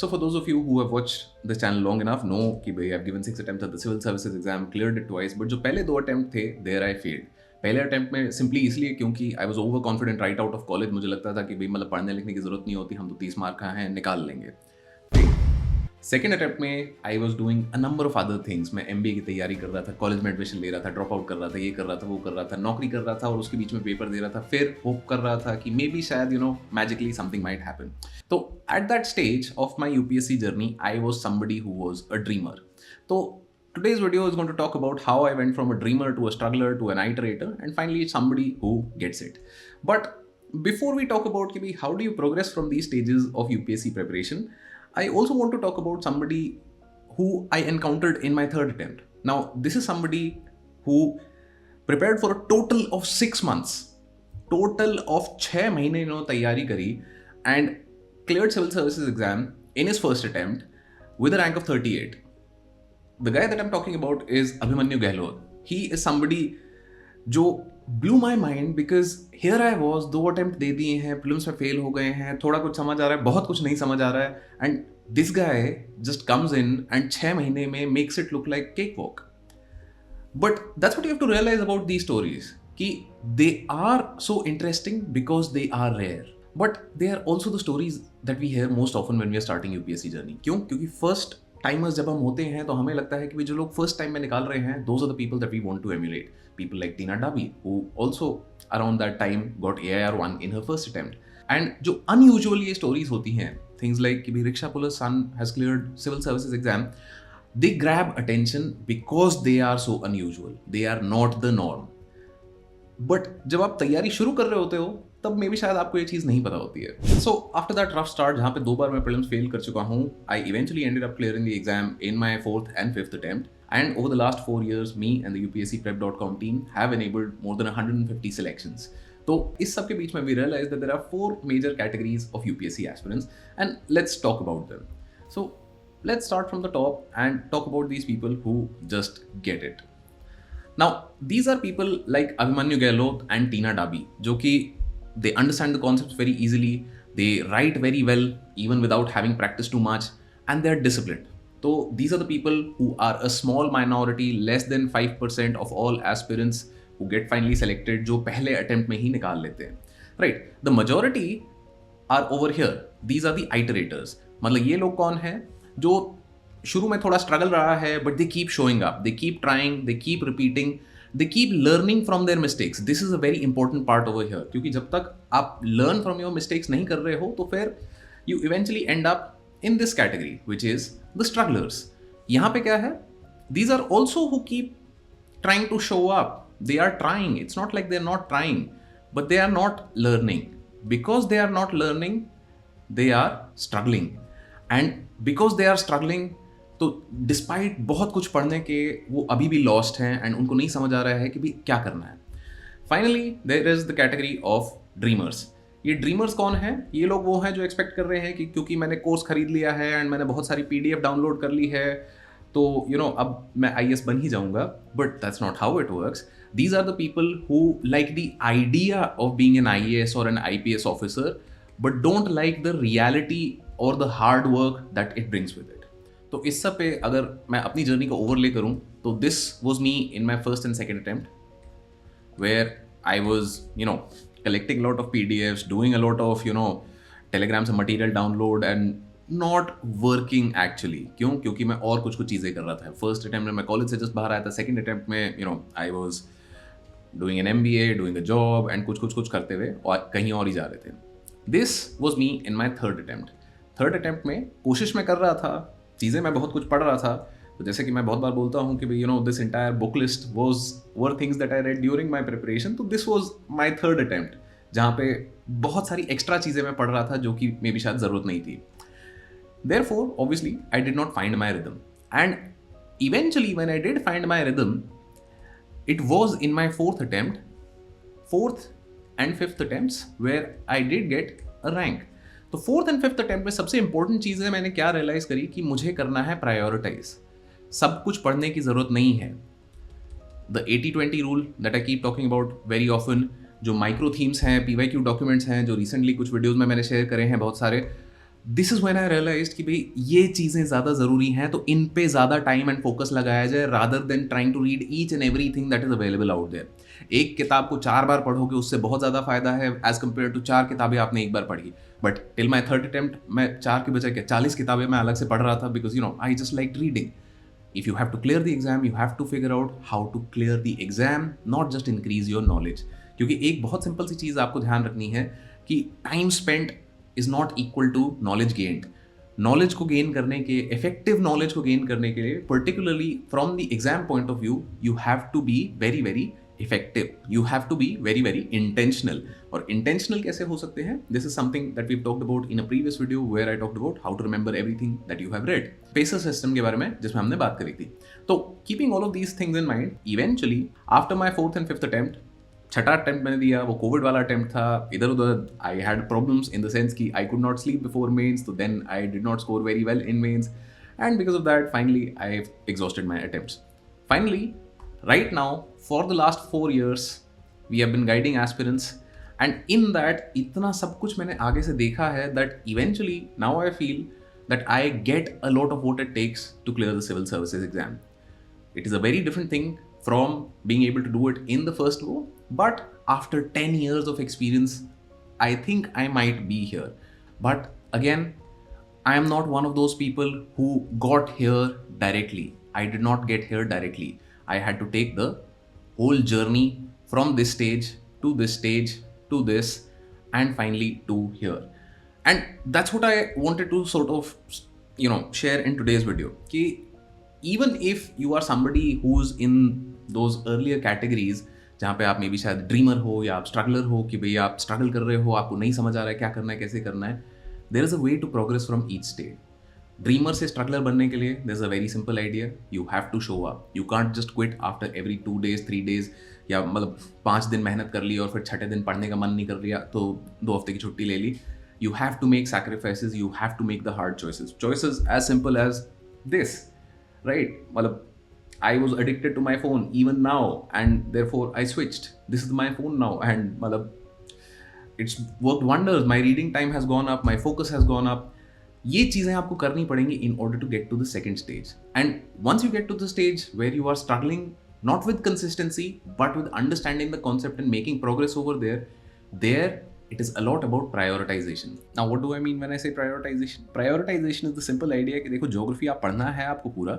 So for those of you who have watched this channel long enough, know कि भाई I've given 6 attempts at the civil services exam, cleared it twice, but जो पहले 2 attempt थे, there I failed. पहले attempt में simply इसलिए क्योंकि I was over confident right out of college, मुझे लगता था कि भाई मतलब पढ़ने लिखने की जरूरत नहीं होती, हम तो 30 मार्क का हैं निकाल लेंगे। सेकेंड अटेम्प्ट में I was doing a number of other things. मैं MBA की तैयारी कर रहा था, कॉलेज में एडमिशन ले रहा था, ड्रॉप आउट कर रहा था, ये कर रहा था, वो कर रहा था, नौकरी कर रहा था और उसके बीच में पेपर दे रहा था, फिर होप कर रहा था कि मे बी शायद मैजिकली समथिंग माइट हैपन। तो at that stage of my UPSC journey I was somebody who was a dreamer. तो today's video is going to talk about how I went from a dreamer to a struggler to an iterator and finally somebody who gets it. But before we talk about how do you progress from these stages of UPSC preparation, I also want to talk about somebody who I encountered in my third attempt. Now, this is somebody who prepared for a total of 6 months, total of 6 महीने तैयारी करी and cleared civil services exam in his first attempt with a rank of 38. The guy that I'm talking about is Abhimanyu Gehlot. He is somebody जो blew my mind because here I was, 2 attempt दे दिए हैं, prelims में fail हो गए हैं, थोड़ा कुछ समझ आ रहा है, बहुत कुछ नहीं समझ आ रहा है, and this guy just comes in and 6 महीने में makes it look like cakewalk. But that's what you have to realize about these stories, कि they are so interesting because they are rare. But they are also the stories that we hear most often when we are starting UPSC journey. क्यों? क्योंकि first timers जब हम होते हैं तो हमें लगता है कि जो लोग फर्स्ट टाइम में निकाल रहे हैं, those are the people that we want to emulate. People like Tina Dabi who also around that time got AIR 1 in her first attempt. And जो अनयूजुअल ये स्टोरीज होती हैं, थिंग्स लाइक कि rickshaw police son has cleared civil services exam, they grab attention because they are so unusual, they are not the norm. But जब आप तैयारी शुरू कर रहे होते हो तब मे भी शायद आपको ये चीज़ नहीं पता होती है. So after that rough start, जहाँ पे 2 बार मैं प्रीलिम्स फेल कर चुका हूँ, आई eventually ended up clearing the exam in my 4th and 5th attempt. And over the last 4 years, me and the UPSCprep.com team have enabled more than 150 selections. तो इस सब के बीच में we realized that there are 4 major categories of UPSC aspirants, and let's talk about them. So let's start from the top and talk about these people who just get it. Now, these are people like Abhimanyu Gehlot and Tina Dabi, जो कि they understand the concepts very easily, they write very well even without having practiced too much, and they're disciplined. So these are the people who are a small minority, less than 5% of all aspirants who get finally selected, जो पहले attempt में ही निकाल लेते हैं. Right, the majority are over here. These are the iterators. मतलब ये लोग कौन हैं? जो शुरू में थोड़ा स्ट्रगल रहा है, but they keep showing up, they keep trying, they keep repeating, they keep learning from their mistakes. This is a very important part over here, क्योंकि जब तक आप learn from your mistakes नहीं कर रहे हो तो फिर you eventually end up in this category, which is the strugglers. यहाँ पे क्या है? These are also who keep trying to show up. They are trying. It's not like they're not trying, but they are not learning. Because they are not learning, they are struggling. And because they are struggling, तो despite बहुत कुछ पढ़ने के वो अभी भी lost हैं and उनको नहीं समझ आ रहा है कि भी क्या करना है. Finally there is the category of dreamers. ये ड्रीमर्स कौन है? ये लोग वो हैं जो एक्सपेक्ट कर रहे हैं कि क्योंकि मैंने कोर्स खरीद लिया है एंड मैंने बहुत सारी PDF डाउनलोड कर ली है तो अब मैं IAS बन ही जाऊंगा. But that's not how it works. These are the people who like the idea of being an IAS और an IPS officer but don't like the reality और the hard work that it brings with it. तो इस सब पे अगर मैं अपनी journey को ओवरले करूं तो this was me in my first and second attempt, where I was collecting a lot of PDFs, doing a lot of Telegram से material download and not working actually. क्यों? क्योंकि मैं और कुछ चीज़ें कर रहा था. फर्स्ट अटेम्प्ट में मैं कॉलेज से जस्ट बाहर आया था, सेकंड अटेम्प्ट में I was doing an MBA, doing a job and कुछ करते हुए और कहीं और ही जा रहे थे. This was me in my third attempt. Third attempt में कोशिश मैं कर रहा था, चीज़ें मैं बहुत कुछ पढ़ रहा था. तो जैसे कि मैं बहुत बार बोलता हूँ कि this entire book list were things that I read during my preparation. तो this was my third attempt, जहाँ पे बहुत सारी एक्स्ट्रा चीज़ें मैं पढ़ रहा था जो कि मे बी शायद ज़रूरत नहीं थी. Therefore, obviously, I did not find my rhythm. And eventually, when I did find my rhythm, it was in my fourth attempt, fourth and fifth attempts, where I did get a rank. तो fourth and fifth attempt में सबसे important चीज़ है, मैंने क्या realise करी कि मुझे करना है प्रायोरिटाइज. सब कुछ पढ़ने की जरूरत नहीं है. The 80-20 rule that I keep talking about very often, जो माइक्रो थीम्स हैं, PYQ डॉक्यूमेंट्स हैं, जो रिसेंटली कुछ वीडियोज़ में मैंने शेयर करे हैं बहुत सारे, this is when I realised कि भाई ये चीज़ें ज़्यादा ज़रूरी हैं, तो इन पे ज़्यादा टाइम एंड फोकस लगाया जाए rather than trying to read each and everything that is available out there. एक किताब को 4 बार पढ़ोगे उससे बहुत ज़्यादा फायदा है एज कम्पेयर टू 4 किताबें आपने एक बार पढ़ी। But till my third attempt मैं 4 के बजाय क्या 40 किताबें मैं अलग से पढ़ रहा था, because I just like reading. If you have to clear the exam, you have to figure out how to clear the exam, not just increase your knowledge. क्योंकि एक बहुत सिंपल सी चीज़ आपको ध्यान रखनी है कि time spent is not equal to knowledge gained. Knowledge को gain करने के, इफेक्टिव नॉलेज को गेन करने के लिए, particularly from the exam point of view, you have to be very very effective, you have to be very very intentional. और intentional कैसे हो सकते हैं? This is something that we talked about in a previous video where I talked about how to remember everything that you have read, pacer system के बारे में जिसमें हमने बात करी थी। तो keeping all of these things in mind, eventually after my fourth and fifth attempt, छठा अटेम्प्ट मैंने दिया, वो कोविड वाला अटेम्प्ट था, इधर उधर I had problems in the sense कि I could not sleep before mains, तो then I did not score very well in mains, and because of that finally I have exhausted my attempts. Finally right now for the last 4 years we have been guiding aspirants, and in that इतना सब कुछ मैंने आगे से देखा है that eventually now I feel that I get a lot of what it takes to clear the civil services exam. It is a very different thing from being able to do it in the first go, but after 10 years of experience I think I might be here. But again, I am not one of those people who got here directly. I did not get here directly. I had to take the whole journey from this stage to this stage to this and finally to here. And that's what I wanted to sort of share in today's video, कि even if you are somebody who's in those earlier categories जहाँ पे आप may be शायद dreamer हो या आप struggler हो, कि भाई आप स्ट्रगल कर रहे हो, आपको नहीं समझ आ रहा है क्या करना है कैसे करना है, there is a way to progress from each stage. Dreamer से स्ट्रगलर बनने के लिए there is a very simple idea, you have to show up. You can't just quit after every 2 days 3 days, या मतलब 5 दिन मेहनत कर ली और फिर छठे दिन पढ़ने का मन नहीं कर लिया तो 2 हफ्ते की छुट्टी ले ली। You have to make sacrifices, you have to make the hard choices as simple as this, right? मतलब I was addicted to my phone even now, and therefore I switched. This is my phone now, and मतलब it's worked wonders. My reading time has gone up, my focus has gone up. ये चीज़ें आपको करनी पड़ेंगी in order to get to the second stage. And once you get to the stage where you are struggling not with consistency but with understanding the concept and making progress over there it is a lot about prioritization. Now what do I mean when I say prioritization? Prioritization is the simple idea कि देखो geography आप पढ़ना है आपको पूरा,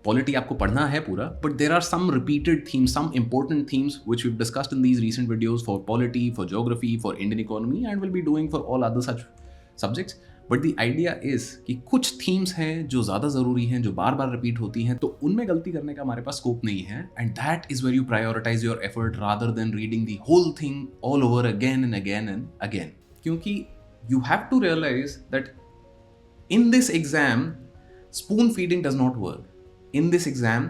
polity आपको पढ़ना है पूरा, but there are some repeated themes, some important themes which we discussed in these recent videos for polity, for geography, for Indian economy, and will be doing for all other such subjects. But the idea is कि कुछ themes हैं जो ज़्यादा ज़रूरी हैं, जो बार बार repeat होती हैं, तो उनमें गलती करने का हमारे पास स्कोप नहीं है, and that is where you prioritise your effort rather than reading the whole thing all over again and again and again. क्योंकि you have to realise that in this exam spoon feeding does not work. In this exam,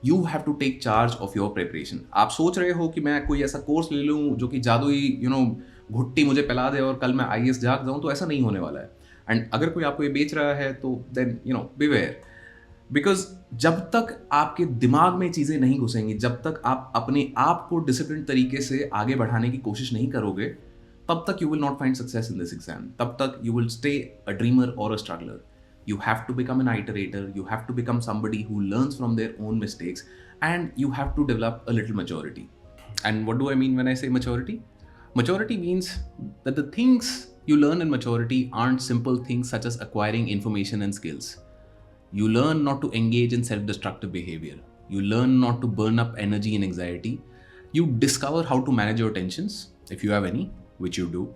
you have to take charge of your preparation. आप सोच रहे हो कि मैं कोई ऐसा course ले लूँ जो कि जादुई घुट्टी मुझे पिला दे और कल मैं IAS जाग जाऊँ, तो ऐसा नहीं होने वाला है। एंड अगर कोई आपको ये बेच रहा है तो देन beware, बिकॉज जब तक आपके दिमाग में चीज़ें नहीं घुसेंगी, जब तक आप अपने आप को डिसिप्लिन तरीके से आगे बढ़ाने की कोशिश नहीं करोगे, तब तक you will not find success in this exam. तब तक you will stay a dreamer और a struggler. You have to become an iterator, you have to become somebody who learns from their own mistakes, and you have to develop a little maturity. And what do I mean when I say maturity? Maturity means that the things you learn in maturity aren't simple things such as acquiring information and skills. You learn not to engage in self-destructive behavior. You learn not to burn up energy and anxiety. You discover how to manage your tensions, if you have any, which you do.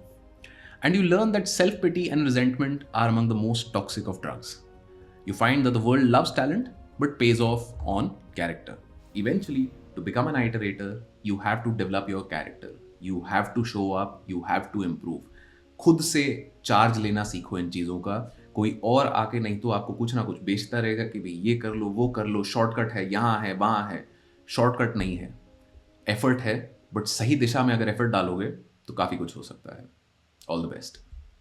And you learn that self-pity and resentment are among the most toxic of drugs. You find that the world loves talent but pays off on character. Eventually, to become an iterator, you have to develop your character. You have to show up, you have to improve. खुद से charge लेना सीखो इन चीज़ों का। कोई और आके नहीं तो आपको कुछ ना कुछ बेचता रहेगा कि भाई ये कर लो, वो कर लो, शॉर्टकट है, यहाँ है, वहाँ है। शॉर्टकट नहीं है, एफर्ट है, बट सही दिशा में अगर एफर्ट डालोगे तो काफ़ी कुछ हो सकता है। All the best.